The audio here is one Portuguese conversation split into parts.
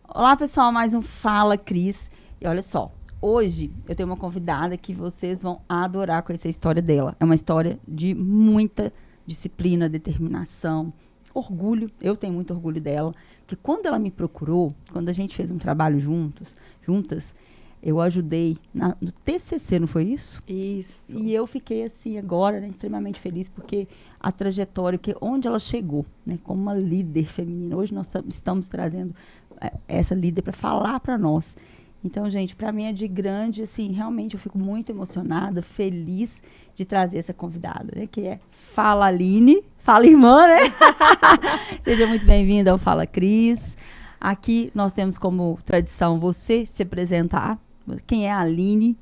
Olá, pessoal, mais um Fala Cris. E olha só, hoje eu tenho uma convidada que vocês vão adorar conhecer a história dela. É uma história de muita disciplina, determinação, orgulho. Eu tenho muito orgulho dela, porque quando ela me procurou, quando a gente fez um trabalho juntas, eu ajudei no TCC, não foi isso? Isso. E eu fiquei assim agora, né, extremamente feliz porque a trajetória, onde ela chegou, né, como uma líder feminina. Hoje nós estamos trazendo essa líder para falar para nós. Então, gente, para mim é de grande, assim, realmente eu fico muito emocionada, feliz de trazer essa convidada, né, que é Fala Aline, fala irmã, né? Seja muito bem-vinda ao Fala Cris. Aqui nós temos como tradição você se apresentar, quem é a Aline.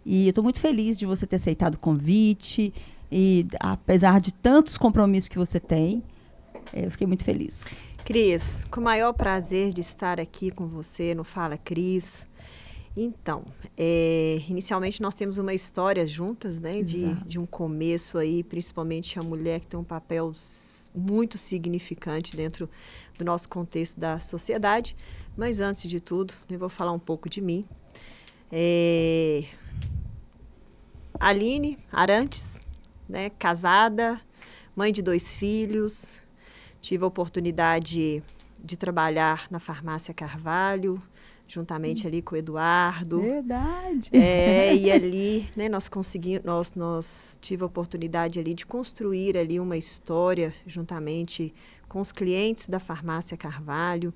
E eu estou muito feliz de você ter aceitado o convite. E apesar de tantos compromissos que você tem, eu fiquei muito feliz. Cris, com o maior prazer de estar aqui com você no Fala Cris. Então, inicialmente nós temos uma história juntas, né? De um começo aí, principalmente a mulher que tem um papel muito significante dentro do nosso contexto da sociedade. Mas antes de tudo, eu vou falar um pouco de mim. Aline Arantes, né, casada, mãe de 2 filhos, tive a oportunidade de trabalhar na farmácia Carvalho, juntamente ali com o Eduardo. Verdade. E ali, né, nós tive a oportunidade ali de construir ali uma história juntamente com os clientes da farmácia Carvalho.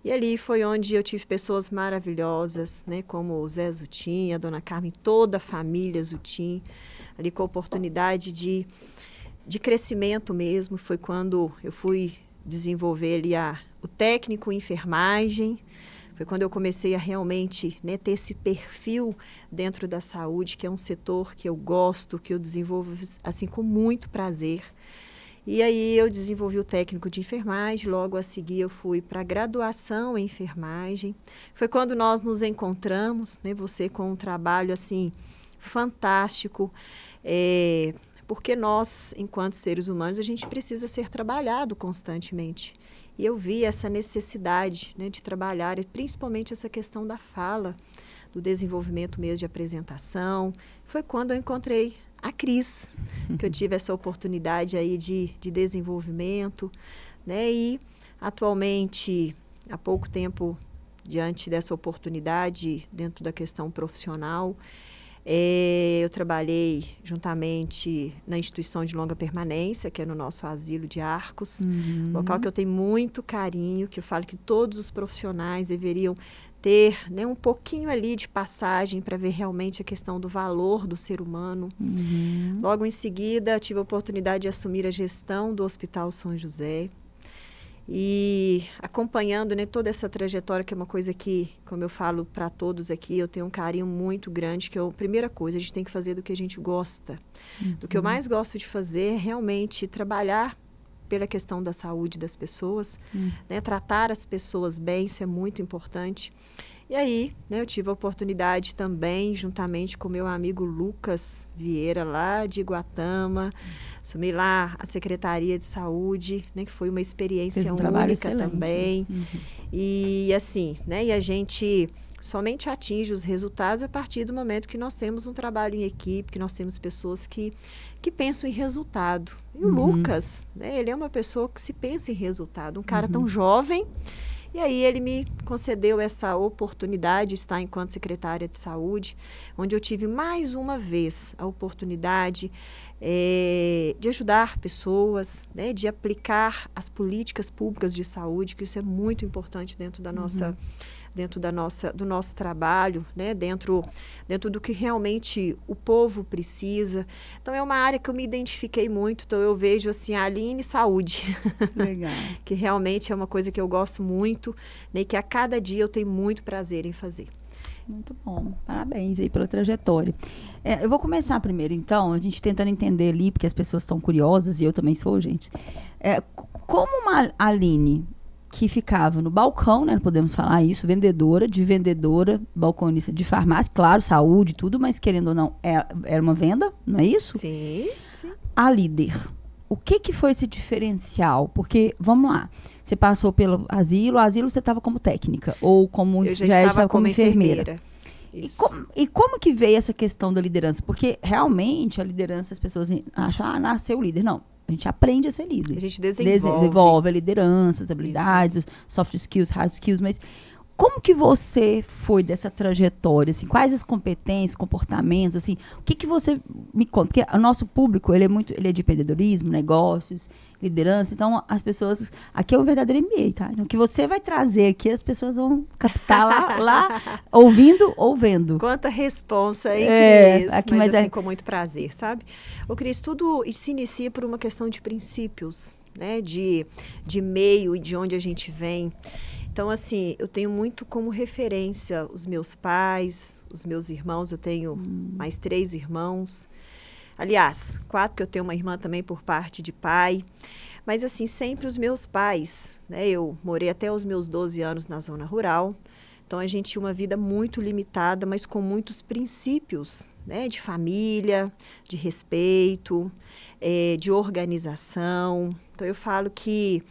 E ali foi onde eu tive pessoas maravilhosas, né, como o Zé Zutim, a Dona Carmen, toda a família Zutim, ali com a oportunidade de crescimento mesmo. Foi quando eu fui desenvolver ali o técnico em enfermagem, foi quando eu comecei a realmente, né, ter esse perfil dentro da saúde, que é um setor que eu gosto, que eu desenvolvo assim com muito prazer. E aí eu desenvolvi o técnico de enfermagem, logo a seguir eu fui para a graduação em enfermagem. Foi quando nós nos encontramos, né, você com um trabalho assim fantástico, porque nós, enquanto seres humanos, a gente precisa ser trabalhado constantemente. E eu vi essa necessidade, né, de trabalhar, principalmente essa questão da fala, do desenvolvimento mesmo de apresentação. Foi quando eu encontrei a Cris, que eu tive essa oportunidade aí de desenvolvimento, né? E atualmente, há pouco tempo, diante dessa oportunidade, dentro da questão profissional, eu trabalhei juntamente na instituição de longa permanência, que é no nosso asilo de Arcos, local que eu tenho muito carinho, que eu falo que todos os profissionais deveriam ter, né, um pouquinho ali de passagem para ver realmente a questão do valor do ser humano. Logo em seguida, tive a oportunidade de assumir a gestão do Hospital São José. E acompanhando, né, toda essa trajetória, que é uma coisa que, como eu falo para todos aqui, eu tenho um carinho muito grande, que é a primeira coisa, a gente tem que fazer do que a gente gosta. Do que eu mais gosto de fazer é realmente trabalhar pela questão da saúde das pessoas, né, tratar as pessoas bem, isso é muito importante. E aí, né, eu tive a oportunidade também, juntamente com meu amigo Lucas Vieira, lá de Iguatama, assumi lá a Secretaria de Saúde, né, que foi uma experiência única também. E assim, né, e a gente somente atinge os resultados a partir do momento que nós temos um trabalho em equipe, que nós temos pessoas que pensam em resultado. E o Lucas, né, ele é uma pessoa que se pensa em resultado, um cara tão jovem. E aí ele me concedeu essa oportunidade de estar enquanto secretária de saúde, onde eu tive mais uma vez a oportunidade de ajudar pessoas, né, de aplicar as políticas públicas de saúde, que isso é muito importante dentro da nossa do nosso trabalho, né, dentro do que realmente o povo precisa. Então, é uma área que eu me identifiquei muito, então eu vejo assim, a Aline Saúde. Legal. Que realmente é uma coisa que eu gosto muito, né, e que a cada dia eu tenho muito prazer em fazer. Muito bom, parabéns aí pela trajetória. Eu vou começar primeiro, então, a gente tentando entender ali, porque as pessoas estão curiosas, e eu também sou, gente. Como uma Aline que ficava no balcão, né, não podemos falar isso, vendedora, balconista de farmácia, claro, saúde, tudo, mas querendo ou não, era uma venda, não é isso? Sim, sim. A líder. O que foi esse diferencial? Porque, vamos lá, você passou pelo asilo você estava como técnica, ou como Eu já estava como enfermeira. E como que veio essa questão da liderança? Porque realmente a liderança, as pessoas acham, nasceu líder. Não, a gente aprende a ser líder. A gente desenvolve. Desenvolve a liderança, as habilidades, os soft skills, hard skills, mas como que você foi dessa trajetória, assim, quais as competências, comportamentos, assim, o que você me conta? Porque o nosso público, ele é de empreendedorismo, negócios, liderança, então as pessoas, aqui é o verdadeiro MBA, tá? Então, o que você vai trazer aqui, as pessoas vão captar lá ouvindo ou vendo. Quanta responsa, hein, Cris? Aqui, mas assim, com muito prazer, sabe? Ô, Cris, tudo se inicia por uma questão de princípios, né? De meio e de onde a gente vem. Então, assim, eu tenho muito como referência os meus pais, os meus irmãos. Eu tenho mais 3 irmãos. Aliás, 4, que eu tenho uma irmã também por parte de pai. Mas, assim, sempre os meus pais, né? Eu morei até os meus 12 anos na zona rural. Então, a gente tinha uma vida muito limitada, mas com muitos princípios, né? De família, de respeito, de organização. Então, eu falo que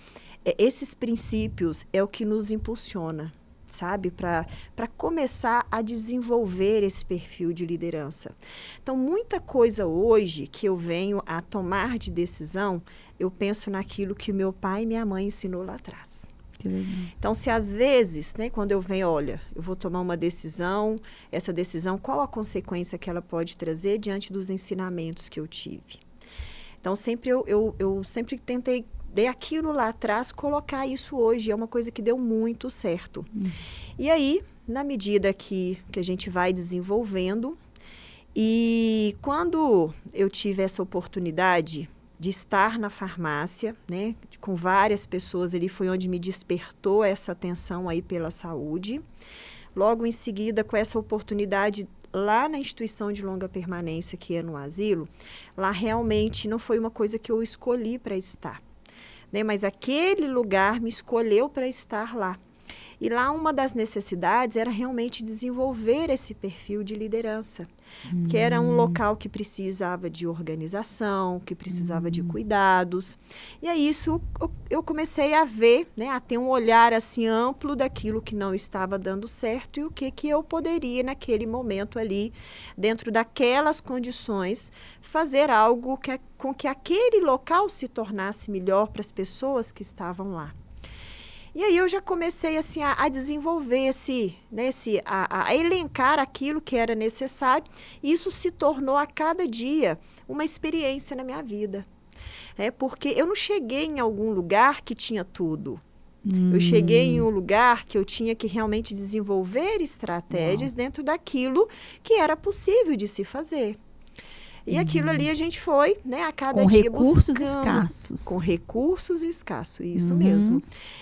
esses princípios é o que nos impulsiona, sabe? Para começar a desenvolver esse perfil de liderança. Então, muita coisa hoje que eu venho a tomar de decisão, eu penso naquilo que meu pai e minha mãe ensinou lá atrás. Então, se às vezes, né, quando eu venho, olha, eu vou tomar uma decisão, essa decisão, qual a consequência que ela pode trazer diante dos ensinamentos que eu tive? Então, sempre eu sempre tentei aquilo lá atrás, colocar isso hoje. É uma coisa que deu muito certo. E aí, na medida que a gente vai desenvolvendo, e quando eu tive essa oportunidade de estar na farmácia, né, com várias pessoas ali, foi onde me despertou essa atenção aí pela saúde. Logo em seguida, com essa oportunidade lá na instituição de longa permanência, que é no asilo, lá realmente não foi uma coisa que eu escolhi para estar. Né, mas aquele lugar me escolheu para estar lá. E lá uma das necessidades era realmente desenvolver esse perfil de liderança, que era um local que precisava de organização, que precisava de cuidados. E aí isso eu comecei a ver, né, a ter um olhar assim amplo daquilo que não estava dando certo e o que eu poderia naquele momento ali, dentro daquelas condições, fazer algo com que aquele local se tornasse melhor para as pessoas que estavam lá. E aí eu já comecei assim, a desenvolver a elencar aquilo que era necessário. E isso se tornou a cada dia uma experiência na minha vida. Porque eu não cheguei em algum lugar que tinha tudo. Eu cheguei em um lugar que eu tinha que realmente desenvolver estratégias dentro daquilo que era possível de se fazer. E aquilo ali a gente foi, né, a cada dia buscando. Com recursos escassos. Com recursos escassos, isso mesmo.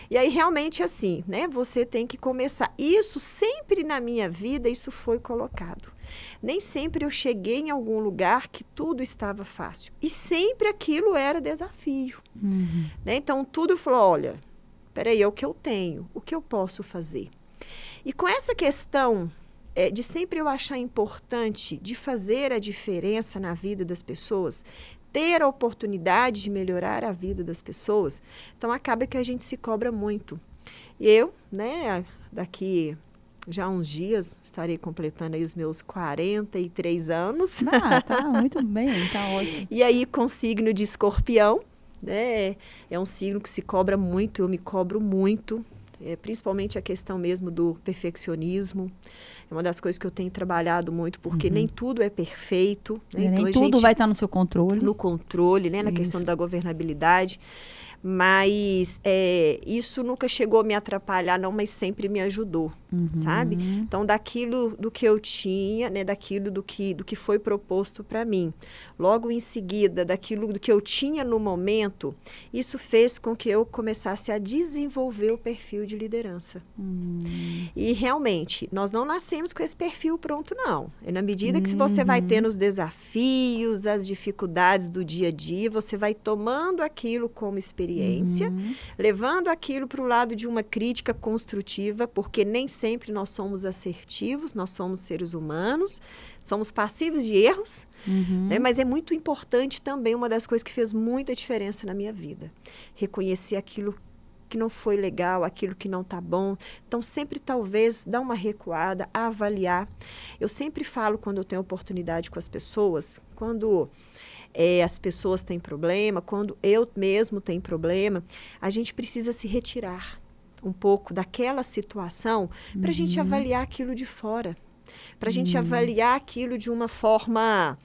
E aí, realmente, assim, né, você tem que começar. Isso sempre na minha vida, isso foi colocado. Nem sempre eu cheguei em algum lugar que tudo estava fácil. E sempre aquilo era desafio. Né? Então, tudo falou, olha, peraí, é o que eu tenho, o que eu posso fazer? E com essa questão de sempre eu achar importante de fazer a diferença na vida das pessoas, ter a oportunidade de melhorar a vida das pessoas, então acaba que a gente se cobra muito. E eu, né, daqui já uns dias, estarei completando aí os meus 43 anos. Tá muito bem, tá ótimo. E aí, com signo de Escorpião, né, é um signo que se cobra muito, eu me cobro muito, principalmente a questão mesmo do perfeccionismo. É uma das coisas que eu tenho trabalhado muito, porque nem tudo é perfeito. Né? Nem então, tudo vai estar no seu controle. No controle, né? Na questão da governabilidade. Mas isso nunca chegou a me atrapalhar, não, mas sempre me ajudou, sabe? Então, daquilo do que eu tinha, né, daquilo do que foi proposto para mim, logo em seguida, daquilo do que eu tinha no momento, isso fez com que eu começasse a desenvolver o perfil de liderança. E, realmente, nós não nascemos com esse perfil pronto, não. É na medida que você vai tendo os desafios, as dificuldades do dia a dia, você vai tomando aquilo como experiência, levando aquilo para o lado de uma crítica construtiva, porque nem sempre nós somos assertivos, nós somos seres humanos, somos passíveis de erros, né? Mas é muito importante também, uma das coisas que fez muita diferença na minha vida, reconhecer aquilo que não foi legal, aquilo que não está bom. Então, sempre talvez dar uma recuada, avaliar. Eu sempre falo quando eu tenho oportunidade com as pessoas, quando as pessoas têm problema, quando eu mesmo tenho problema, a gente precisa se retirar um pouco daquela situação para a gente avaliar aquilo de fora, para a gente avaliar aquilo de uma forma...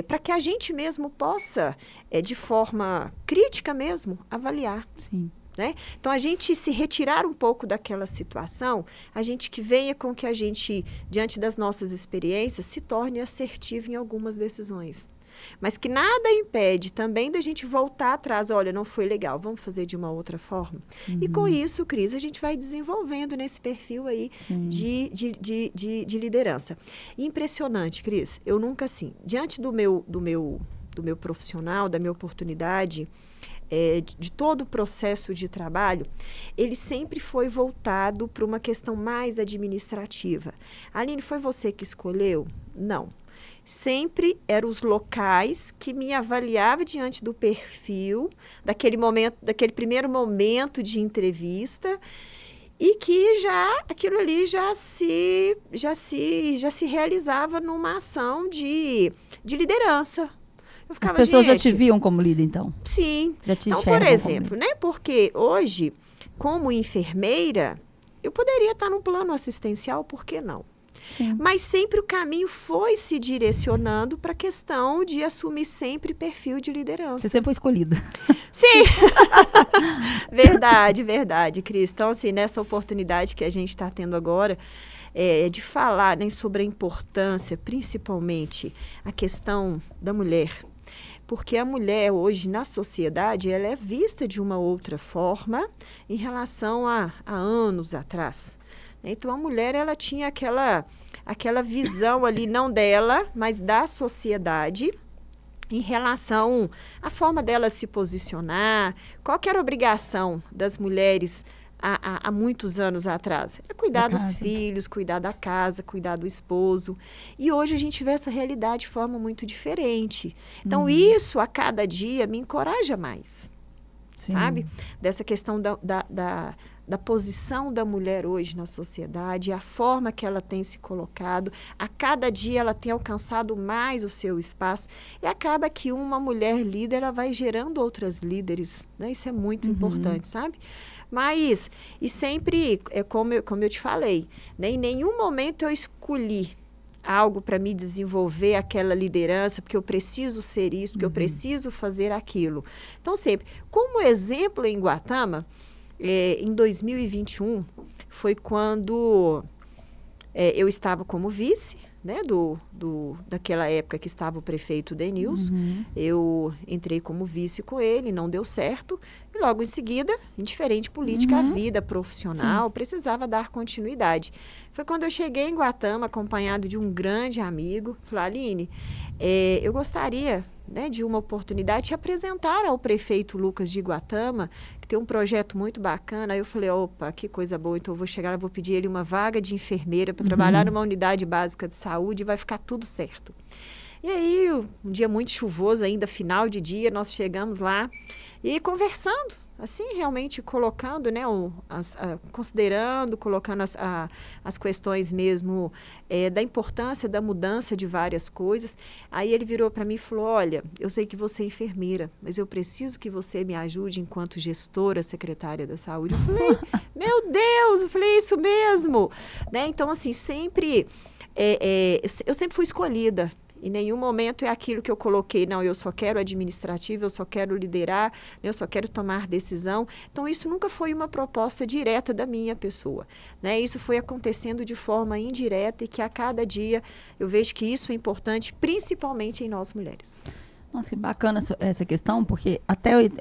para que a gente mesmo possa, de forma crítica mesmo, avaliar. Sim. Né? Então, a gente se retirar um pouco daquela situação, a gente que venha com que a gente, diante das nossas experiências, se torne assertivo em algumas decisões. Mas que nada impede também da gente voltar atrás. Olha, não foi legal, vamos fazer de uma outra forma. E com isso, Cris, a gente vai desenvolvendo nesse perfil aí de liderança. Impressionante, Cris. Eu nunca, assim, diante do meu profissional, da minha oportunidade, de todo o processo de trabalho, ele sempre foi voltado para uma questão mais administrativa. Aline, foi você que escolheu? Não. Sempre eram os locais que me avaliavam diante do perfil, daquele primeiro momento de entrevista, e que aquilo ali já se realizava numa ação de liderança. Eu ficava, as pessoas já te viam como líder, então? Sim. Já te então, por exemplo, né? Porque hoje, como enfermeira, eu poderia estar no plano assistencial, por que não? Sim. Mas sempre o caminho foi se direcionando para a questão de assumir sempre perfil de liderança. Você sempre foi escolhida. Sim! Verdade, Cris. Então, assim, nessa oportunidade que a gente está tendo agora, de falar, né, sobre a importância, principalmente, a questão da mulher. Porque a mulher hoje na sociedade ela é vista de uma outra forma em relação a anos atrás. Então a mulher ela tinha aquela visão ali não dela, mas da sociedade em relação à forma dela se posicionar, qual que era a obrigação das mulheres há muitos anos atrás? É cuidar dos filhos, cuidar da casa, cuidar do esposo. E hoje a gente vê essa realidade de forma muito diferente. Então, isso a cada dia me encoraja mais, sabe? Dessa questão da posição da mulher hoje na sociedade, a forma que ela tem se colocado, a cada dia ela tem alcançado mais o seu espaço e acaba que uma mulher líder ela vai gerando outras líderes, né? Isso é muito importante, sabe? Mas, e sempre, como eu te falei, né? Em nenhum momento eu escolhi algo para me desenvolver aquela liderança, porque eu preciso ser isso, porque eu preciso fazer aquilo. Então, sempre, como exemplo em Guatama, em 2021, foi quando eu estava como vice, né, daquela época que estava o prefeito Denilson. Eu entrei como vice com ele, não deu certo. E logo em seguida, indiferente política, a vida profissional, precisava dar continuidade. Foi quando eu cheguei em Guatama, acompanhado de um grande amigo. Falei, Aline, eu gostaria, né, de uma oportunidade de apresentar ao prefeito Lucas de Guatama, que tem um projeto muito bacana. Aí eu falei, opa, que coisa boa, então eu vou chegar lá, vou pedir ele uma vaga de enfermeira para trabalhar numa unidade básica de saúde e vai ficar tudo certo. E aí, um dia muito chuvoso ainda, final de dia, nós chegamos lá e conversando, assim, realmente colocando, né, considerando, colocando as questões mesmo da importância da mudança de várias coisas. Aí ele virou para mim e falou, olha, eu sei que você é enfermeira, mas eu preciso que você me ajude enquanto gestora, secretária da saúde. Eu falei, meu Deus, eu falei, isso mesmo. Né? Então, assim, sempre, eu sempre fui escolhida. Em nenhum momento é aquilo que eu coloquei, não, eu só quero administrativo, eu só quero liderar, eu só quero tomar decisão. Então, isso nunca foi uma proposta direta da minha pessoa, né? Isso foi acontecendo de forma indireta e que a cada dia eu vejo que isso é importante, principalmente em nós mulheres. Nossa, que bacana essa questão, porque até eu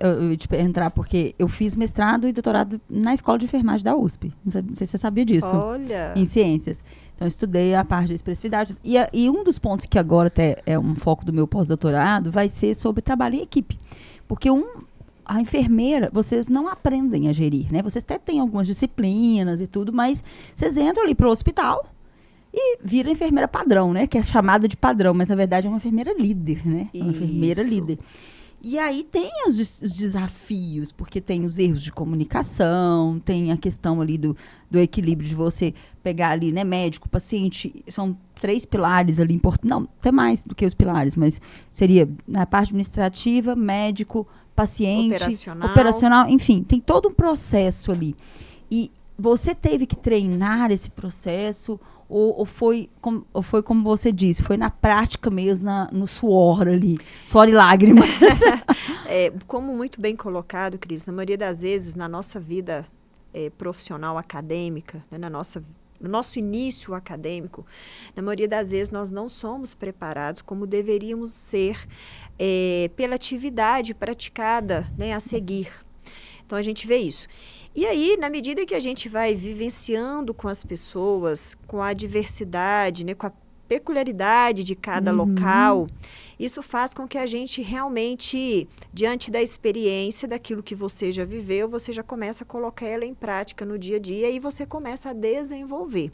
entrar, porque eu fiz mestrado e doutorado na Escola de Enfermagem da USP. Não sei se você sabia disso. Olha! Em ciências. Então, eu estudei a parte da expressividade. E um dos pontos que agora até é um foco do meu pós-doutorado vai ser sobre trabalho em equipe. Porque a enfermeira, vocês não aprendem a gerir, né? Vocês até têm algumas disciplinas e tudo, mas vocês entram ali para o hospital e vira enfermeira padrão, né? Que é chamada de padrão, mas na verdade é uma enfermeira líder, né? Uma enfermeira líder. E aí tem os desafios, porque tem os erros de comunicação, tem a questão ali do equilíbrio de você pegar ali, né, médico, paciente, são 3 pilares ali importantes, não, até mais do que os pilares, mas seria na parte administrativa, médico, paciente, operacional, enfim, tem todo um processo ali. E você teve que treinar esse processo, ou foi como você disse, foi na prática mesmo, no suor ali, suor e lágrimas. Como muito bem colocado, Cris, na maioria das vezes, na nossa vida profissional acadêmica, né, no nosso início acadêmico, na maioria das vezes nós não somos preparados como deveríamos ser pela atividade praticada, né, a seguir. Então, a gente vê isso. E aí, na medida que a gente vai vivenciando com as pessoas, com a diversidade, né, com a peculiaridade de cada local, isso faz com que a gente realmente, diante da experiência, daquilo que você já viveu, você já começa a colocar ela em prática no dia a dia e você começa a desenvolver.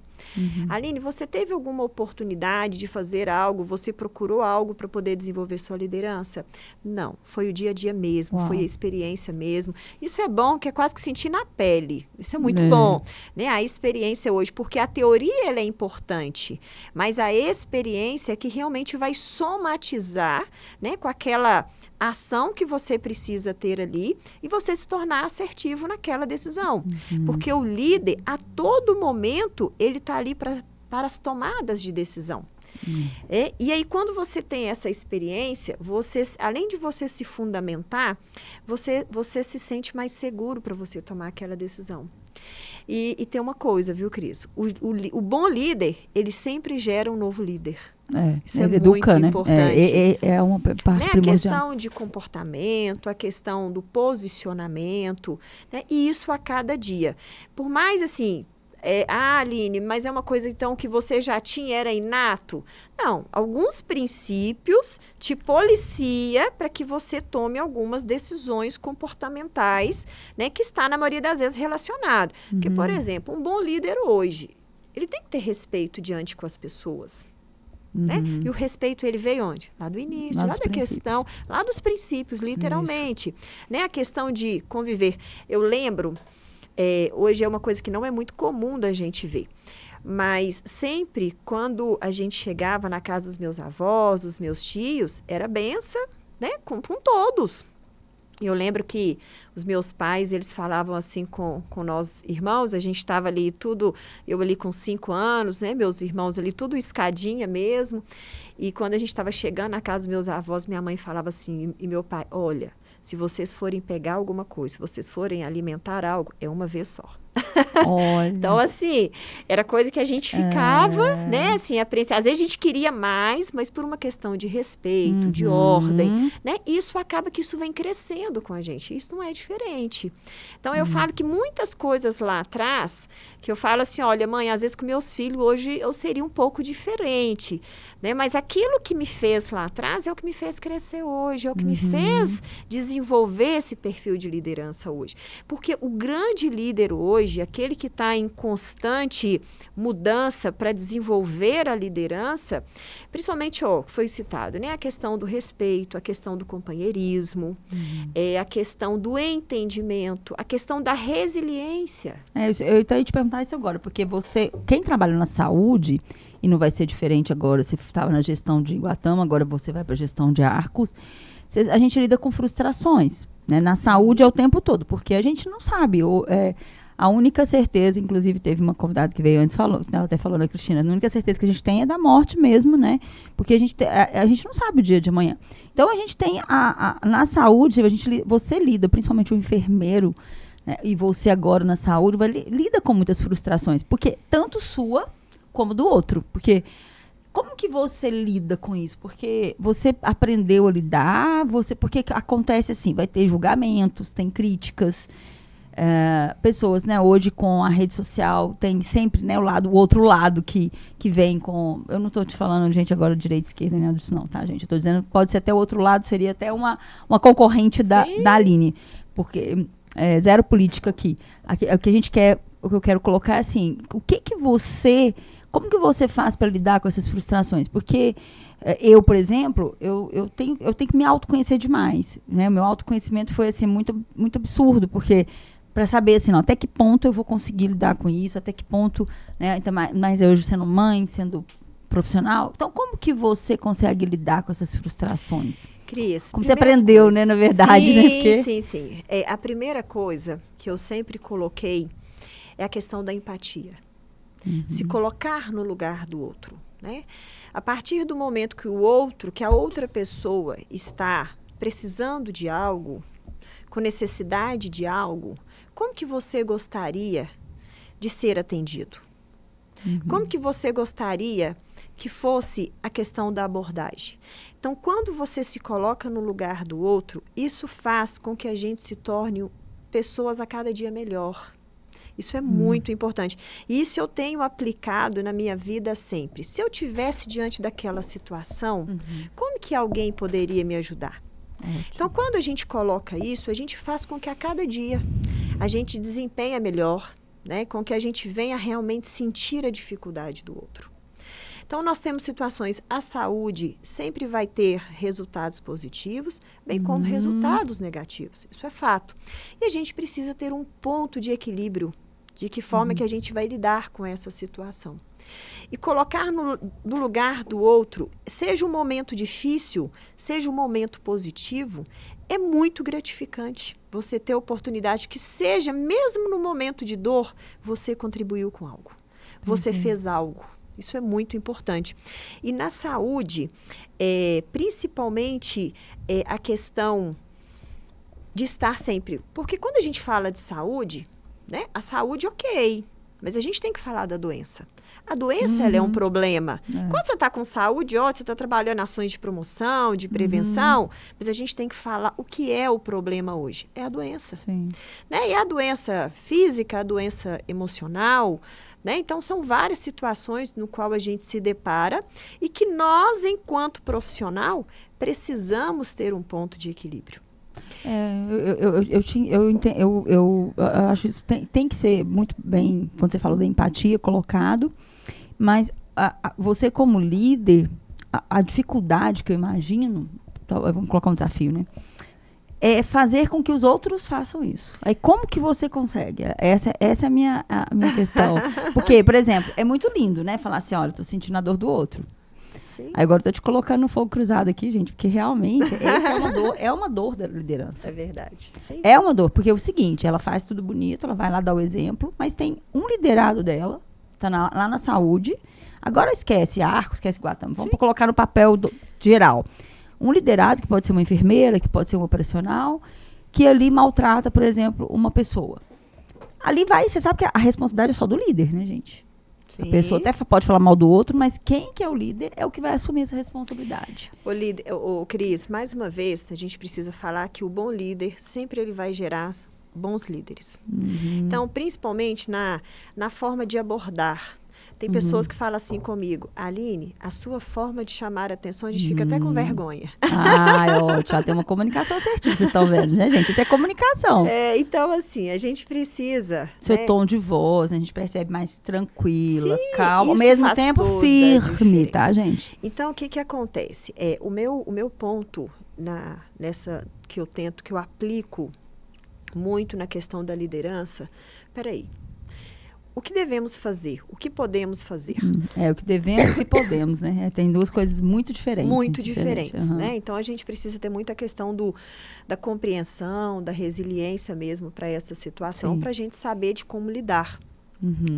Aline, você teve alguma oportunidade de fazer algo? Você procurou algo para poder desenvolver sua liderança? Não, foi o dia a dia mesmo, foi a experiência mesmo. Isso é bom, que é quase que sentir na pele. Isso é muito bom, né? A experiência hoje, porque a teoria ela é importante, mas a experiência é que realmente vai somatizar, né, com aquela ação que você precisa ter ali e você se tornar assertivo naquela decisão. Porque o líder, a todo momento, ele está ali para as tomadas de decisão. E aí, quando você tem essa experiência, além de você se fundamentar, você se sente mais seguro para você tomar aquela decisão. E tem uma coisa, viu, Cris? O bom líder, ele sempre gera um novo líder. Isso é muito importante. É uma parte primordial. A questão de comportamento, a questão do posicionamento, né? E isso a cada dia. Por mais assim, Aline, mas é uma coisa então que você já tinha, era inato? Não, alguns princípios te policia para que você tome algumas decisões comportamentais, né? Que está na maioria das vezes relacionado. Porque, por exemplo, um bom líder hoje, ele tem que ter respeito diante com as pessoas. Né? E o respeito, ele veio onde? Lá do início, lá da questão, lá dos princípios, literalmente. Né? A questão de conviver. Eu lembro, hoje é uma coisa que não é muito comum da gente ver, mas sempre quando a gente chegava na casa dos meus avós, dos meus tios, era benção, né? com todos. Eu lembro que os meus pais, eles falavam assim com nós irmãos, a gente estava ali tudo, eu ali com 5 anos, né, meus irmãos ali tudo escadinha mesmo, e quando a gente estava chegando na casa dos meus avós, minha mãe falava assim, e meu pai, olha, se vocês forem pegar alguma coisa, se vocês forem alimentar algo, é uma vez só. Então, assim, era coisa que a gente ficava, né, assim, às vezes a gente queria mais, mas por uma questão de respeito, de ordem, né, isso acaba que isso vem crescendo com a gente, isso não é diferente. Então, eu falo que muitas coisas lá atrás, que eu falo assim, olha, mãe, às vezes com meus filhos hoje eu seria um pouco diferente, né, mas aquilo que me fez lá atrás é o que me fez crescer hoje, é o que me fez desenvolver esse perfil de liderança hoje. Porque o grande líder hoje, aquele que está em constante mudança para desenvolver a liderança, principalmente, foi citado, né, a questão do respeito, a questão do companheirismo, a questão do entendimento, a questão da resiliência. Eu ia te perguntar isso agora, porque quem trabalha na saúde, e não vai ser diferente agora, você estava na gestão de Iguatama, agora você vai para a gestão de Arcos, a gente lida com frustrações, né? Na saúde é o tempo todo, porque a gente não sabe, a única certeza, inclusive teve uma convidada que veio antes, ela até falou, né, Cristina, a única certeza que a gente tem é da morte mesmo, né? Porque a gente não sabe o dia de amanhã. Então, a gente tem, na saúde, você lida, principalmente o enfermeiro, né, e você agora na saúde, lida com muitas frustrações, porque tanto sua como do outro. Porque como que você lida com isso? Porque você aprendeu a lidar, porque acontece assim, vai ter julgamentos, tem críticas, pessoas, né, hoje com a rede social, tem sempre, né, o outro lado que vem com... Eu não estou te falando, gente, agora direita, esquerda, nada disso não, tá, gente? Eu estou dizendo, pode ser até o outro lado, seria até uma concorrente da Aline, porque zero política aqui. O que a gente quer, o que eu quero colocar é assim, Como que você faz para lidar com essas frustrações? Porque eu, por exemplo, eu tenho que me autoconhecer demais, né? O meu autoconhecimento foi assim, muito, muito absurdo, porque para saber assim, não, até que ponto eu vou conseguir lidar com isso, até que ponto, né? Então, mas eu hoje sendo mãe, sendo profissional. Então, como que você consegue lidar com essas frustrações? Cris, como você aprendeu, coisa, né, na verdade, sim, né? Porque... Sim. A primeira coisa que eu sempre coloquei é a questão da empatia. Se colocar no lugar do outro, né? A partir do momento que a outra pessoa está precisando de algo, com necessidade de algo, como que você gostaria de ser atendido? Como que você gostaria que fosse a questão da abordagem? Então, quando você se coloca no lugar do outro, isso faz com que a gente se torne pessoas a cada dia melhor. Isso é muito importante. E isso eu tenho aplicado na minha vida sempre. Se eu tivesse diante daquela situação, como que alguém poderia me ajudar? Então, quando a gente coloca isso, a gente faz com que a cada dia a gente desempenhe melhor, né? Com que a gente venha realmente sentir a dificuldade do outro. Então, nós temos situações, a saúde sempre vai ter resultados positivos, bem como resultados negativos. Isso é fato. E a gente precisa ter um ponto de equilíbrio, de que forma que a gente vai lidar com essa situação. E colocar no lugar do outro, seja um momento difícil, seja um momento positivo, é muito gratificante você ter a oportunidade que seja, mesmo no momento de dor, você contribuiu com algo. Você fez algo. Isso é muito importante. E na saúde, principalmente a questão de estar sempre... Porque quando a gente fala de saúde, né, a saúde, ok, mas a gente tem que falar da doença. A doença, ela é um problema. Quando você está com saúde, você está trabalhando ações de promoção, de prevenção, mas a gente tem que falar o que é o problema hoje. É a doença. Sim. Né? E a doença física, a doença emocional, né? Então, são várias situações no qual a gente se depara e que nós, enquanto profissional, precisamos ter um ponto de equilíbrio. Eu acho isso tem que ser muito bem, quando você falou da empatia, colocado, mas você como líder, a dificuldade que eu imagino, vamos colocar um desafio, né? É fazer com que os outros façam isso. Aí como que você consegue? Essa é a minha questão. Porque, por exemplo, é muito lindo, né? Falar assim, olha, eu tô sentindo a dor do outro. Sim. Agora eu tô te colocando no fogo cruzado aqui, gente, porque realmente essa é uma dor da liderança. É verdade. Sim. É uma dor, porque é o seguinte, ela faz tudo bonito, ela vai lá dar o exemplo, mas tem um liderado dela, tá lá na saúde, agora esquece Arco, esquece Guatama, vamos colocar no papel geral. Um liderado, que pode ser uma enfermeira, que pode ser um operacional, que ali maltrata, por exemplo, uma pessoa. Ali você sabe que a responsabilidade é só do líder, né, gente? Sim. A pessoa até pode falar mal do outro, mas quem que é o líder é o que vai assumir essa responsabilidade. Cris, mais uma vez, a gente precisa falar que o bom líder, sempre ele vai gerar bons líderes. Então, principalmente na forma de abordar. Tem pessoas que falam assim comigo, Aline, a sua forma de chamar a atenção, a gente fica até com vergonha. Ótimo, tem uma comunicação certinha, vocês estão vendo, né, gente? Isso é comunicação. Então, assim, a gente precisa... Seu tom de voz, a gente percebe mais tranquila, Sim, calma, ao mesmo tempo firme, tá, gente? Então, o que acontece? O meu ponto nessa que eu aplico muito na questão da liderança, peraí, o que devemos fazer? O que podemos fazer? O que devemos e o que podemos, né? Tem duas coisas muito diferentes. Muito diferentes, né? Então, a gente precisa ter muita questão da compreensão, da resiliência mesmo para essa situação, para a gente saber de como lidar.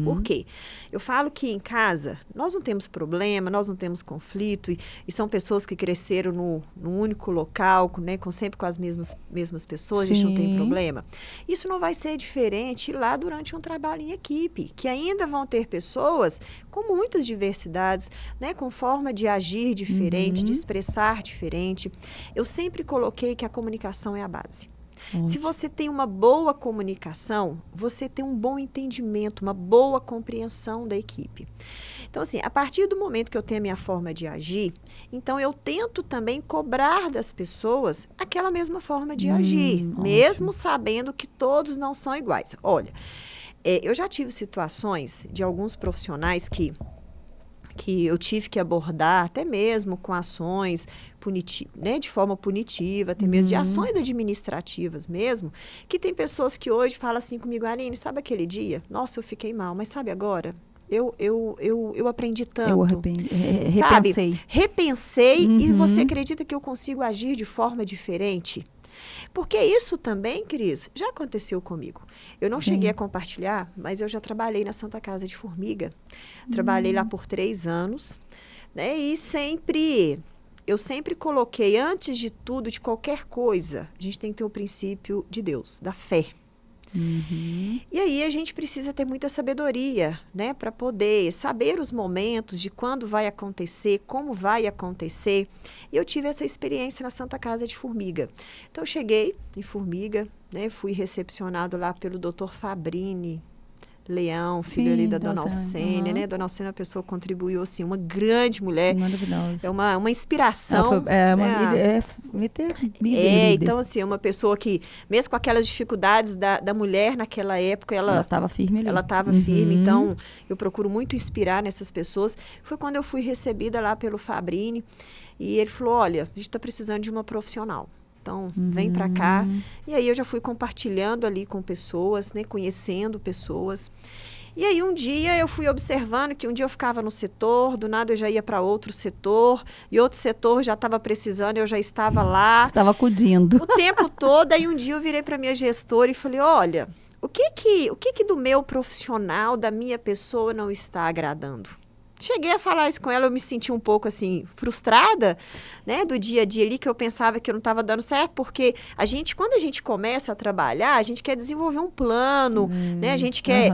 Por quê? Eu falo que em casa nós não temos problema, nós não temos conflito, e são pessoas que cresceram num único local, né, sempre com as mesmas pessoas, a gente não tem problema. Isso não vai ser diferente lá durante um trabalho em equipe, que ainda vão ter pessoas com muitas diversidades, né, com forma de agir diferente, de expressar diferente. Eu sempre coloquei que a comunicação é a base. Se você tem uma boa comunicação, você tem um bom entendimento, uma boa compreensão da equipe. Então, assim, a partir do momento que eu tenho a minha forma de agir, então eu tento também cobrar das pessoas aquela mesma forma de agir, mesmo sabendo que todos não são iguais. Olha, eu já tive situações de alguns profissionais que que eu tive que abordar, até mesmo com ações né, de forma punitiva, até mesmo de ações administrativas mesmo, que tem pessoas que hoje falam assim comigo, Aline, sabe aquele dia? Nossa, eu fiquei mal, mas sabe agora? Eu aprendi tanto. Repensei. Sabe? Repensei e você acredita que eu consigo agir de forma diferente? Porque isso também, Cris, já aconteceu comigo. Eu não cheguei a compartilhar, mas eu já trabalhei na Santa Casa de Formiga. Trabalhei lá por 3 anos, né? E eu sempre coloquei, antes de tudo, de qualquer coisa, a gente tem que ter o princípio de Deus, da fé. E aí a gente precisa ter muita sabedoria, né, para poder saber os momentos de quando vai acontecer, como vai acontecer. E eu tive essa experiência na Santa Casa de Formiga. Então eu cheguei em Formiga, né, fui recepcionado lá pelo Dr. Fabrini Leão, filho ali da Dona Alcênia, né? Dona Alcênia é uma pessoa que contribuiu, assim, uma grande mulher. Maravilhosa. É uma inspiração. Líder. Então, assim, é uma pessoa que, mesmo com aquelas dificuldades da mulher naquela época, ela estava firme ali. Ela estava firme, então eu procuro muito inspirar nessas pessoas. Foi quando eu fui recebida lá pelo Fabrini e ele falou, olha, a gente está precisando de uma profissional. Então, vem para cá. E aí eu já fui compartilhando ali com pessoas, né, conhecendo pessoas. E aí um dia eu fui observando que um dia eu ficava no setor, do nada eu já ia para outro setor, e outro setor já estava precisando, eu já estava lá. Estava acudindo. O tempo todo, aí um dia eu virei para minha gestora e falei, olha, o que do meu profissional, da minha pessoa não está agradando? Cheguei a falar isso com ela, eu me senti um pouco, assim, frustrada, né, do dia a dia ali, que eu pensava que eu não estava dando certo, porque quando a gente começa a trabalhar, a gente quer desenvolver um plano, né, a gente quer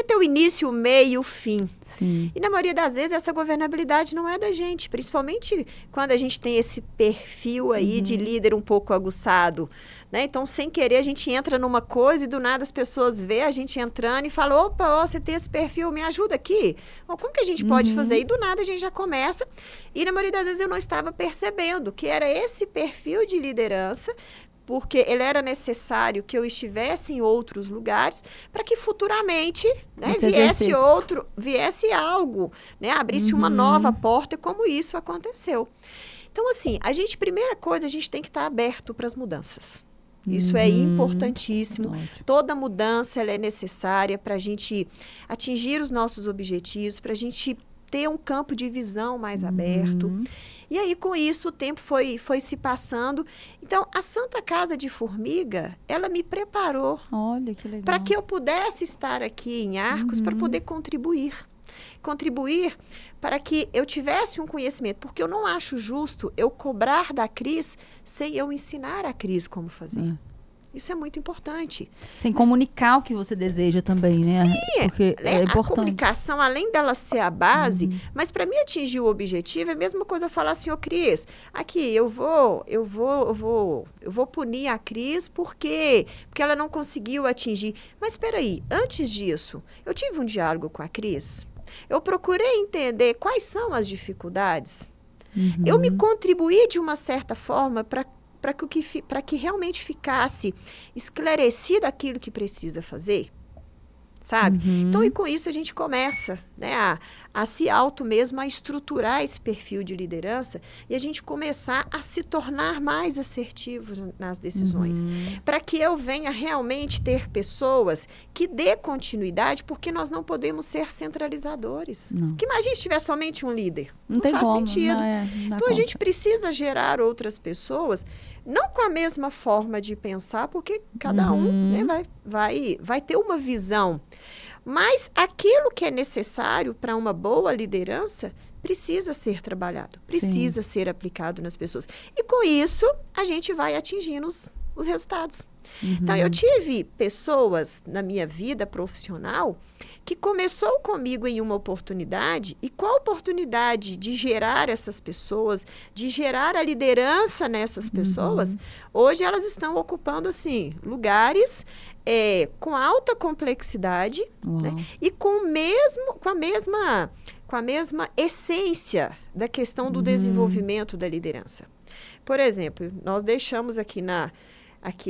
ter o início, o meio e o fim. Sim. E na maioria das vezes, essa governabilidade não é da gente, principalmente quando a gente tem esse perfil aí de líder um pouco aguçado, né? Então, sem querer, a gente entra numa coisa e do nada as pessoas veem a gente entrando e falam, opa, você tem esse perfil, me ajuda aqui. Como que a gente pode fazer? E do nada a gente já começa. E na maioria das vezes eu não estava percebendo que era esse perfil de liderança, porque ele era necessário que eu estivesse em outros lugares para que futuramente, né, viesse algo, né, abrisse uma nova porta, como isso aconteceu. Então, assim, primeira coisa, a gente tem que estar aberto para as mudanças. Isso é importantíssimo. Ótimo. Toda mudança ela é necessária para a gente atingir os nossos objetivos, para a gente ter um campo de visão mais aberto. E aí, com isso, o tempo foi se passando. Então, a Santa Casa de Formiga, ela me preparou para que eu pudesse estar aqui em Arcos para poder contribuir para que eu tivesse um conhecimento, porque eu não acho justo eu cobrar da Cris sem eu ensinar a Cris como fazer. Isso é muito importante. Sem comunicar o que você deseja também, né? Sim, porque é importante. A comunicação, além dela ser a base, mas para mim atingir o objetivo é a mesma coisa falar assim, ô Cris, aqui eu vou punir a Cris porque ela não conseguiu atingir. Mas espera aí, antes disso, eu tive um diálogo com a Cris. Eu procurei entender quais são as dificuldades. Eu me contribuí de uma certa forma para que realmente ficasse esclarecido aquilo que precisa fazer, sabe? Então, e com isso a gente começa, né, a se a estruturar esse perfil de liderança e a gente começar a se tornar mais assertivo nas decisões. Para que eu venha realmente ter pessoas que dê continuidade, porque nós não podemos ser centralizadores. Porque imagina se tiver somente um líder. Não tem faz como, sentido. Então, a gente precisa gerar outras pessoas, não com a mesma forma de pensar, porque cada um, né, vai ter uma visão. Mas aquilo que é necessário para uma boa liderança precisa ser trabalhado, precisa ser aplicado nas pessoas. E com isso, a gente vai atingindo os resultados. Então, eu tive pessoas na minha vida profissional que começou comigo em uma oportunidade e com a oportunidade de gerar essas pessoas, de gerar a liderança nessas pessoas, hoje elas estão ocupando, assim, lugares com alta complexidade, né, e com a mesma essência da questão do desenvolvimento da liderança. Por exemplo, nós deixamos aqui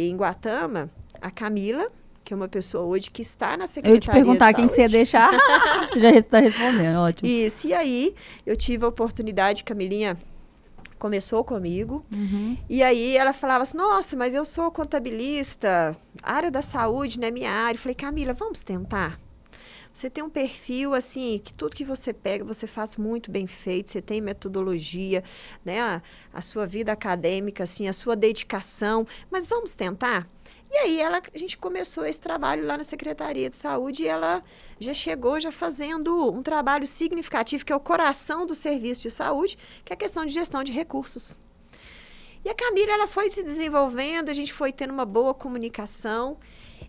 em Guatama a Camila, que que é uma pessoa hoje que está na Eu Secretaria ia te perguntar de quem que você ia Saúde. deixar. Você já está respondendo, ótimo. Isso, e aí eu tive a oportunidade, Camilinha começou comigo, e aí ela falava assim, nossa, mas eu sou contabilista, a área da saúde não é minha área. Eu falei, Camila, vamos tentar? Você tem um perfil, assim, que tudo que você pega, você faz muito bem feito, você tem metodologia, né, a sua vida acadêmica, assim, a sua dedicação, mas vamos tentar? E aí a gente começou esse trabalho lá na Secretaria de Saúde e ela já chegou já fazendo um trabalho significativo, que é o coração do serviço de saúde, que é a questão de gestão de recursos. E a Camila, ela foi se desenvolvendo, a gente foi tendo uma boa comunicação.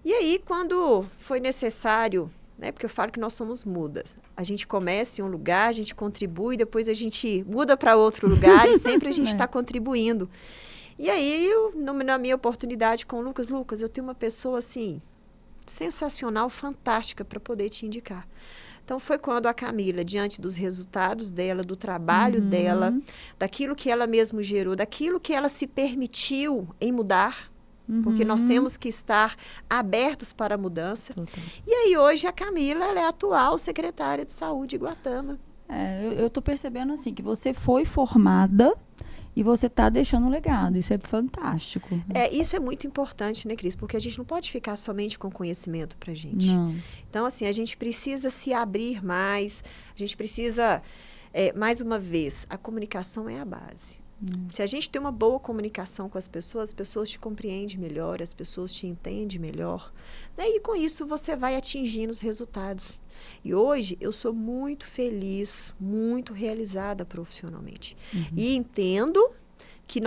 E aí, quando foi necessário, né, porque eu falo que nós somos mudas, a gente começa em um lugar, a gente contribui, depois a gente muda para outro lugar e sempre a gente está contribuindo. E aí, na minha oportunidade com o Lucas, eu tenho uma pessoa, assim, sensacional, fantástica para poder te indicar. Então, foi quando a Camila, diante dos resultados dela, do trabalho dela, daquilo que ela mesma gerou, daquilo que ela se permitiu em mudar, porque nós temos que estar abertos para a mudança. Total. E aí, hoje, a Camila, ela é a atual secretária de saúde de Iguatama. Eu estou percebendo, assim, que você foi formada e você está deixando um legado. Isso é fantástico. Isso é muito importante, né, Cris? Porque a gente não pode ficar somente com conhecimento pra gente. Não. Então, assim, a gente precisa se abrir mais, a gente precisa, mais uma vez, a comunicação é a base. Se a gente tem uma boa comunicação com as pessoas te compreendem melhor, as pessoas te entendem melhor, né? E com isso você vai atingindo os resultados. E hoje eu sou muito feliz, muito realizada profissionalmente. E entendo que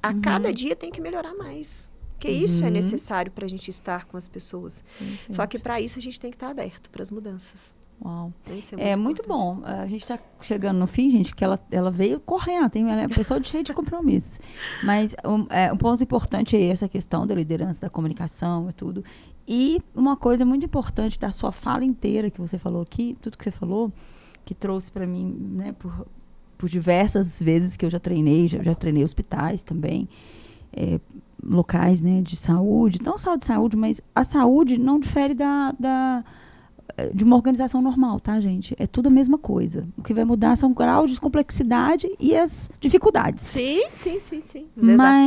a cada dia tenho que melhorar mais. Porque isso é necessário para a gente estar com as pessoas. Só que para isso a gente tem que estar aberto para as mudanças. Uau. É muito bom. A gente está chegando no fim, gente, porque ela veio correndo, ela é uma pessoa cheia de compromissos. Mas um ponto importante é essa questão da liderança, da comunicação e tudo. E uma coisa muito importante da sua fala inteira que você falou aqui, tudo que você falou, que trouxe para mim, né, por diversas vezes que eu já treinei hospitais também, locais, né, de saúde, não só de saúde, mas a saúde não difere de uma organização normal, tá, gente? É tudo a mesma coisa. O que vai mudar são graus de complexidade e as dificuldades. Sim.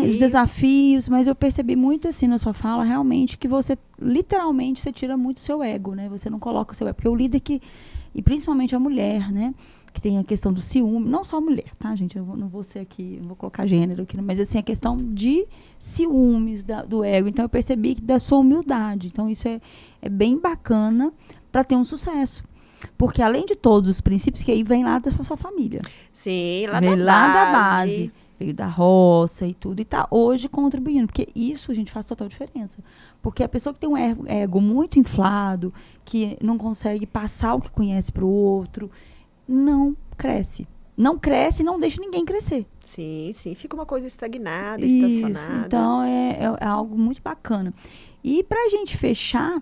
Os desafios, mas eu percebi muito assim na sua fala, realmente, que você, literalmente, você tira muito o seu ego, né? Você não coloca o seu ego. Porque o líder e principalmente a mulher, né? Que tem a questão do ciúme, não só a mulher, tá, gente? Eu não vou ser aqui, não vou colocar gênero aqui, mas assim, a questão de ciúmes, do ego. Então, eu percebi que da sua humildade. Então, isso é bem bacana para ter um sucesso. Porque além de todos os princípios que aí vem lá da sua família. Sim, da base. Veio da roça e tudo. E tá hoje contribuindo. Porque isso, gente, faz total diferença. Porque a pessoa que tem um ego muito inflado, que não consegue passar o que conhece para o outro, não cresce. Não cresce e não deixa ninguém crescer. Sim. Fica uma coisa estagnada, estacionada. Então, é algo muito bacana. E pra gente fechar,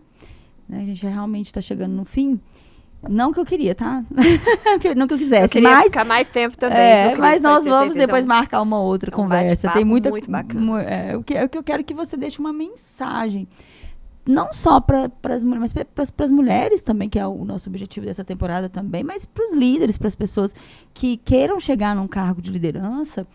né, a gente já realmente está chegando no fim. Não que eu queria, tá? Não que eu quisesse. Eu queria ficar mais tempo também. Mas nós vamos depois marcar uma outra conversa. Tem muita muito bacana. O que eu quero que você deixe uma mensagem. Não só para as mulheres, mas para as mulheres também, que é o nosso objetivo dessa temporada também, mas para os líderes, para as pessoas que queiram chegar num cargo de liderança.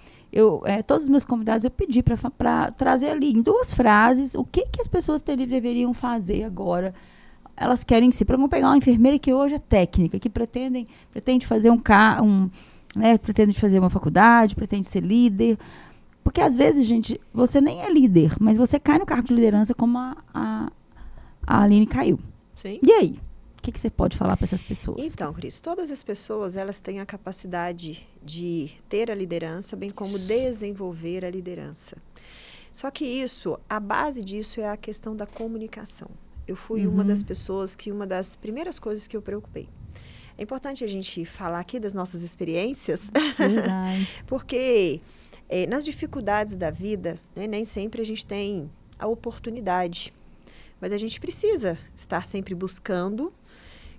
Todos os meus convidados eu pedi para trazer ali em 2 frases o que as pessoas deveriam fazer agora. Elas querem ser, vamos pegar uma enfermeira que hoje é técnica, que pretende fazer pretende fazer uma faculdade, pretende ser líder. Porque às vezes, gente, você nem é líder, mas você cai no cargo de liderança como a Aline caiu. Sim. E aí? O que você pode falar para essas pessoas? Então, Cris, todas as pessoas, elas têm a capacidade de ter a liderança, bem como desenvolver a liderança. Só que a base disso é a questão da comunicação. Eu fui uma das pessoas uma das primeiras coisas que eu preocupei. É importante a gente falar aqui das nossas experiências. Verdade. Porque nas dificuldades da vida, né, nem sempre a gente tem a oportunidade. Mas a gente precisa estar sempre buscando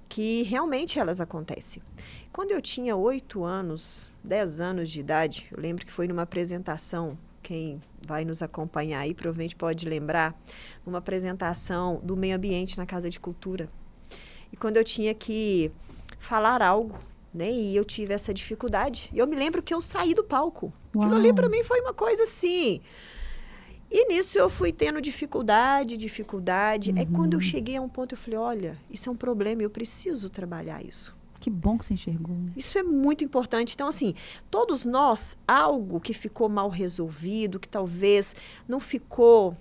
que realmente elas acontecem. Quando eu tinha 8 anos, 10 anos de idade, eu lembro que foi numa apresentação quem vai nos acompanhar aí provavelmente pode lembrar, uma apresentação do meio ambiente na Casa de Cultura. E quando eu tinha que falar algo, né, e eu tive essa dificuldade, e eu me lembro que eu saí do palco. Uau. Aquilo ali para mim foi uma coisa assim. E nisso eu fui tendo dificuldade. É quando eu cheguei a um ponto, eu falei, olha, isso é um problema, eu preciso trabalhar isso. Que bom que você enxergou. Né? Isso é muito importante. Então, assim, todos nós, algo que ficou mal resolvido, que talvez não ficou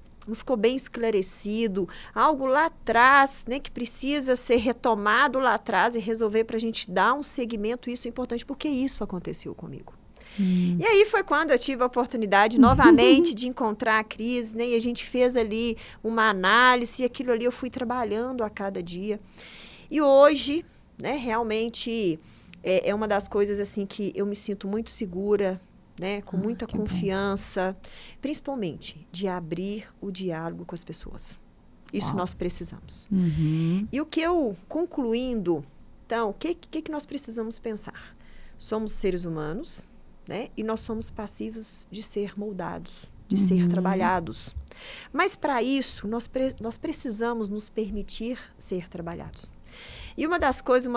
bem esclarecido, algo lá atrás, né, que precisa ser retomado lá atrás e resolver para a gente dar um segmento, isso é importante, porque isso aconteceu comigo. E aí foi quando eu tive a oportunidade novamente de encontrar a Cris, né, e a gente fez ali uma análise, e aquilo ali eu fui trabalhando a cada dia. E hoje, né, realmente é uma das coisas assim que eu me sinto muito segura, né, com muita confiança, principalmente de abrir o diálogo com as pessoas. Isso nós precisamos. E o que eu, concluindo, então, o que nós precisamos pensar? Somos seres humanos, né, e nós somos passivos de ser moldados, de ser trabalhados. Mas para isso, nós precisamos nos permitir ser trabalhados. E uma das coisas,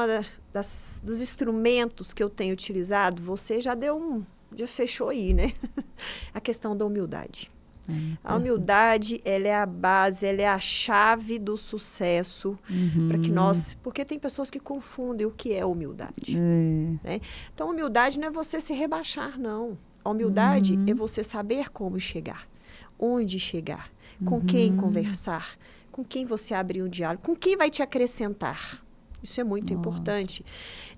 dos instrumentos que eu tenho utilizado, você já fechou aí, né? A questão da humildade. A humildade, ela é a base, ela é a chave do sucesso para que porque tem pessoas que confundem o que é humildade. Né? Então, humildade não é você se rebaixar, não. A humildade é você saber como chegar, onde chegar, com quem conversar, com quem você abrir um diálogo, com quem vai te acrescentar. Isso é muito importante.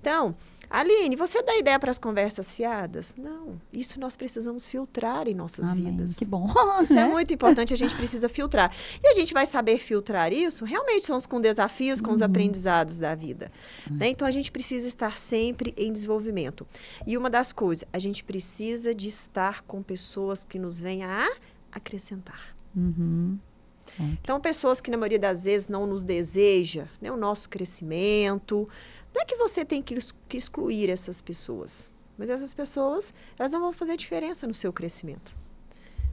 Então, Aline, você dá ideia para as conversas fiadas? Não, isso nós precisamos filtrar em nossas vidas. Que bom. Isso é muito importante, a gente precisa filtrar. E a gente vai saber filtrar isso, realmente somos com desafios, com os aprendizados da vida. Né? Então, a gente precisa estar sempre em desenvolvimento. E uma das coisas, a gente precisa de estar com pessoas que nos venham a acrescentar. Então, pessoas que, na maioria das vezes, não nos desejam, né, o nosso crescimento. Não é que você tem que excluir essas pessoas, mas essas pessoas, elas não vão fazer diferença no seu crescimento.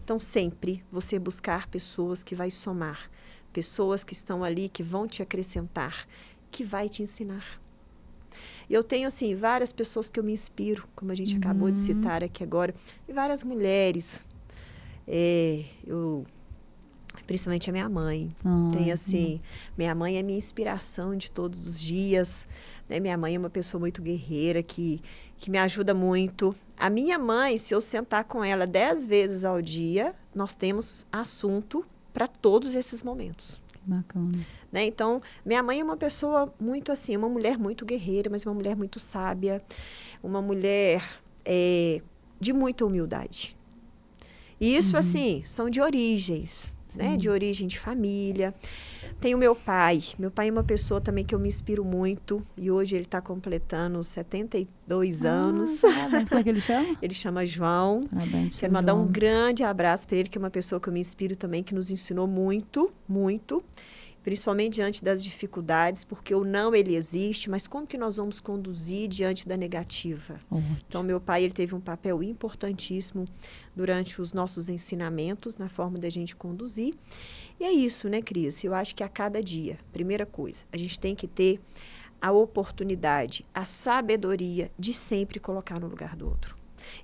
Então, sempre você buscar pessoas que vai somar, pessoas que estão ali, que vão te acrescentar, que vai te ensinar. Eu tenho, assim, várias pessoas que eu me inspiro, como a gente acabou de citar aqui agora, e várias mulheres. Principalmente a minha mãe. Tem assim, minha mãe é minha inspiração de todos os dias. Né? Minha mãe é uma pessoa muito guerreira, que me ajuda muito. A minha mãe, se eu sentar com ela 10 vezes ao dia, nós temos assunto para todos esses momentos. Bacana. Né? Então, minha mãe é uma pessoa muito assim, uma mulher muito guerreira, mas uma mulher muito sábia, uma mulher de muita humildade. E isso, assim, são de origens, né? De origem de família. Tem o meu pai. Meu pai é uma pessoa também que eu me inspiro muito. E hoje ele está completando 72 anos. Parabéns. Como é que ele chama? Ele chama João. Parabéns. Quero mandar um grande abraço para ele, que é uma pessoa que eu me inspiro também, que nos ensinou muito, muito. Principalmente diante das dificuldades, porque o não, ele existe, mas como que nós vamos conduzir diante da negativa? Então, meu pai, ele teve um papel importantíssimo durante os nossos ensinamentos, na forma da gente conduzir. E é isso, né, Cris? Eu acho que a cada dia, primeira coisa, a gente tem que ter a oportunidade, a sabedoria de sempre colocar no lugar do outro.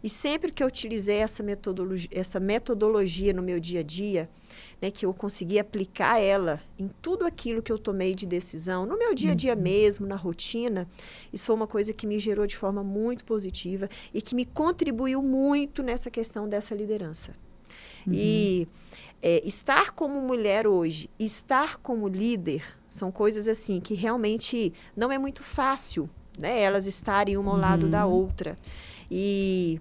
E sempre que eu utilizei essa metodologia no meu dia a dia, né, que eu consegui aplicar ela em tudo aquilo que eu tomei de decisão, no meu dia a dia mesmo, na rotina, isso foi uma coisa que me gerou de forma muito positiva e que me contribuiu muito nessa questão dessa liderança. E estar como mulher hoje, estar como líder, são coisas assim que realmente não é muito fácil, né, elas estarem uma ao lado da outra. E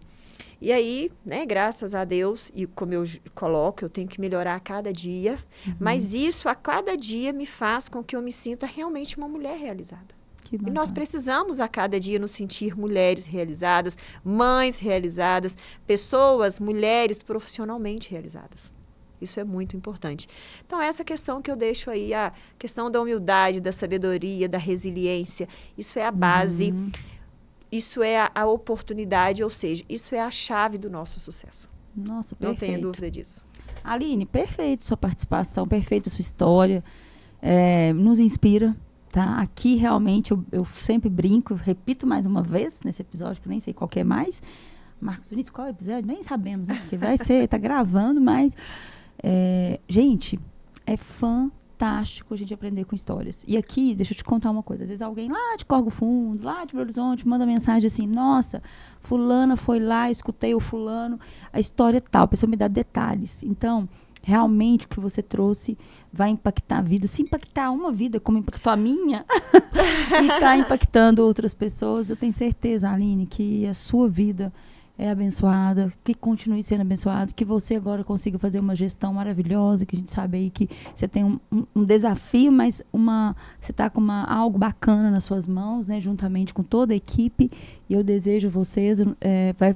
aí, né, graças a Deus, e como eu coloco, eu tenho que melhorar a cada dia, mas isso a cada dia me faz com que eu me sinta realmente uma mulher realizada. E nós precisamos a cada dia nos sentir mulheres realizadas, mães realizadas, pessoas, mulheres profissionalmente realizadas. Isso é muito importante. Então, essa questão que eu deixo aí, a questão da humildade, da sabedoria, da resiliência, isso é a base. Isso é a oportunidade, ou seja, isso é a chave do nosso sucesso. Nossa, Não perfeito. tenho dúvida disso. Aline, perfeito sua participação, perfeita sua história. Nos inspira, tá? Aqui, realmente, eu sempre brinco, repito mais uma vez nesse episódio, que eu nem sei qual que é mais. Marcos Vinícius, qual é o episódio? Nem sabemos, né? Porque vai ser, tá gravando, mas... gente, é fantástico a gente aprender com histórias. E aqui, deixa eu te contar uma coisa. Às vezes alguém lá de Corgo Fundo, lá de Belo Horizonte, manda mensagem assim, nossa, fulana foi lá, escutei o fulano, a história é tal, a pessoa me dá detalhes. Então, realmente o que você trouxe vai impactar a vida. Se impactar uma vida, como impactou a minha, e está impactando outras pessoas, eu tenho certeza, Aline, que a sua vida é abençoada, que continue sendo abençoada, que você agora consiga fazer uma gestão maravilhosa, que a gente sabe aí que você tem um desafio, mas você está com algo bacana nas suas mãos, né, juntamente com toda a equipe, e eu desejo a vocês,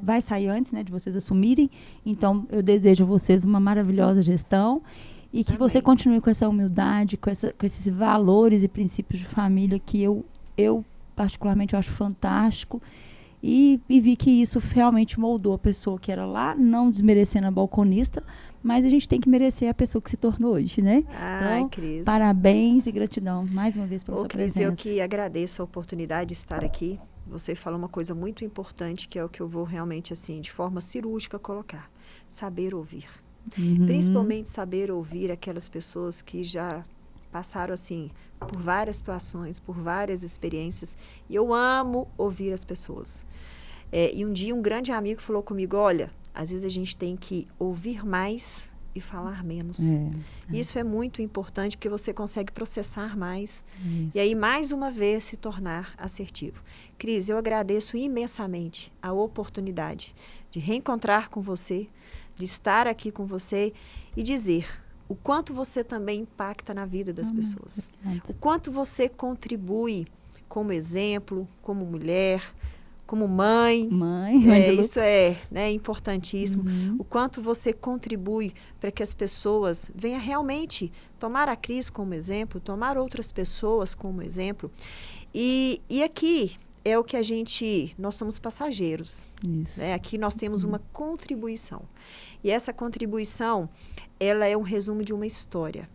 vai sair antes, né, de vocês assumirem, então eu desejo a vocês uma maravilhosa gestão, e que você continue com essa humildade, com esses valores e princípios de família que eu particularmente, eu acho fantástico. E vi que isso realmente moldou a pessoa que era lá, não desmerecendo a balconista, mas a gente tem que merecer a pessoa que se tornou hoje, né? Então, Cris, parabéns e gratidão mais uma vez pela sua Cris, presença. eu que agradeço a oportunidade de estar aqui. Você falou uma coisa muito importante, que é o que eu vou realmente, assim, de forma cirúrgica colocar. Saber ouvir. Principalmente saber ouvir aquelas pessoas que já passaram, assim, por várias situações, por várias experiências. E eu amo ouvir as pessoas. E um dia um grande amigo falou comigo, olha, às vezes a gente tem que ouvir mais e falar menos. Isso é muito importante, porque você consegue processar mais. E aí, mais uma vez, se tornar assertivo. Cris, eu agradeço imensamente a oportunidade de reencontrar com você, de estar aqui com você e dizer o quanto você também impacta na vida das pessoas. O quanto você contribui como exemplo, como mulher, como mãe. Isso é, né, importantíssimo. O quanto você contribui para que as pessoas venham realmente tomar a Cris como exemplo, tomar outras pessoas como exemplo. E aqui é o que nós somos passageiros. Né? Aqui nós temos uma contribuição. E essa contribuição, ela é um resumo de uma história.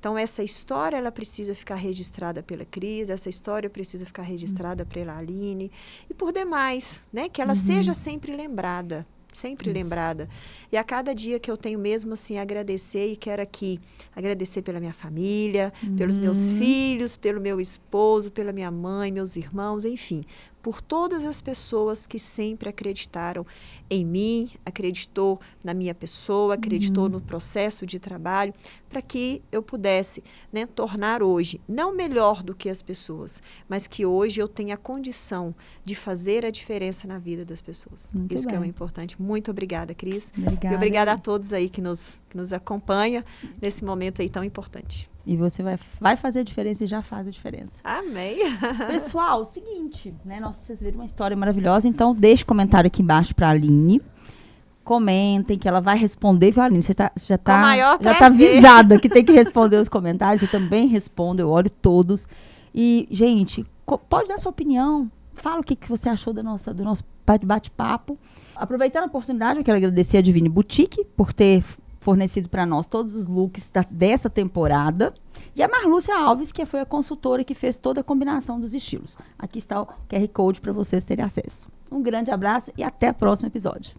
Então, essa história, ela precisa ficar registrada pela Cris, essa história precisa ficar registrada pela Aline, e por demais, né? Que ela seja sempre lembrada. Sempre lembrada. E a cada dia que eu tenho mesmo assim agradecer, e quero aqui agradecer pela minha família, pelos meus filhos, pelo meu esposo, pela minha mãe, meus irmãos, enfim, por todas as pessoas que sempre acreditaram em mim, acreditou na minha pessoa, acreditou no processo de trabalho, para que eu pudesse, né, tornar hoje, não melhor do que as pessoas, mas que hoje eu tenha a condição de fazer a diferença na vida das pessoas. Muito Isso bem. que é o importante. Muito obrigada, Cris. Obrigada. E obrigada a todos aí que nos acompanham nesse momento aí tão importante. E você vai fazer a diferença e já faz a diferença. Amém. Pessoal, o seguinte, né? Vocês viram uma história maravilhosa, então deixe comentário aqui embaixo para a Aline. Comentem que ela vai responder, viu, Aline? Você já tá avisada que tem que responder os comentários. Eu também respondo, eu olho todos. E, gente, pode dar sua opinião. Fala o que você achou do nosso bate-papo. Aproveitando a oportunidade, eu quero agradecer a Divine Boutique por ter fornecido para nós todos os looks dessa temporada. E a Marlúcia Alves, que foi a consultora que fez toda a combinação dos estilos. Aqui está o QR Code para vocês terem acesso. Um grande abraço e até o próximo episódio.